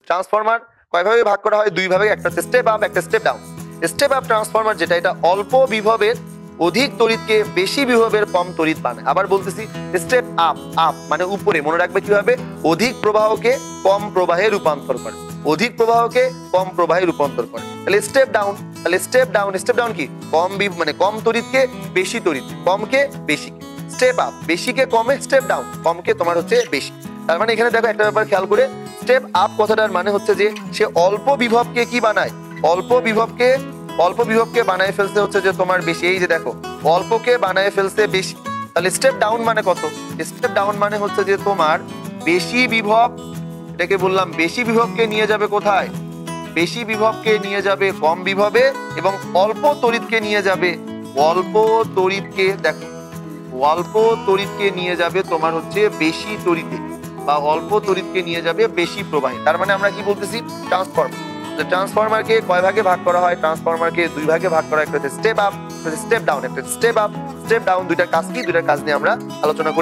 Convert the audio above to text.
Transformer কয় ভাগে ভাগ করা হয়? দুই ভাগে, একটা স্টেপ আপ, একটা step down. Step up transformer যেটা, এটা অল্প বিভবের অধিক তড়িৎকে বেশি বিভবের কম তড়িৎ বানায়। আবার বলতেছি, স্টেপ আপ, আপ মানে উপরে, মনে রাখবে কিভাবে, অধিক প্রবাহকে কম প্রবাহে রূপান্তর করে, অধিক প্রবাহকে কম প্রবাহে রূপান্তর করে। তাহলে স্টেপ ডাউন, তাহলে স্টেপ ডাউন, স্টেপ ডাউন কি, কম মানে কম তড়িৎকে বেশি তড়িৎ, কমকে বেশি। স্টেপ আপ বেশিকে কমে, স্টেপ ডাউন কমকে তোমার হচ্ছে বেশি। তার মানে এখানে দেখো একটা ব্যাপার খেয়াল করে, স্টেপ আপ কথাটার মানে হচ্ছে যে সে অল্প বিভবকে কি বানায়, অল্প বিভবকে বানায় ফেলতে হচ্ছে যে তোমার বেশি। এই যে দেখো, অল্পকে বানায় ফেলতে বেশি। তাহলে স্টেপ ডাউন মানে কত? স্টেপ ডাউন মানে হচ্ছে যে তোমার বেশি বিভব, এটাকে বললাম বেশি বিভবকে নিয়ে যাবে কোথায়, বেশি বিভবকে নিয়ে যাবে কম বিভবে, এবং অল্প তড়িৎকে নিয়ে যাবে, অল্প তড়িৎকে দেখো, অল্প তড়িৎকে নিয়ে যাবে তোমার হচ্ছে বেশি তড়িতে, বা অল্প তড়িৎকে নিয়ে যাবে বেশি প্রবাহে। তার মানে আমরা কি বলতেছি, ট্রান্সফরমার। ট্রান্সফরমারকে কয় ভাগে ভাগ করা হয়? ট্রান্সফরমারকে দুই ভাগে ভাগ করা হয়, একটা স্টেপ আপ, স্টেপ ডাউন। একটা স্টেপ আপ, স্টেপ ডাউন, দুইটার কাজ কি, দুইটার কাজ নিয়ে আমরা আলোচনা করি।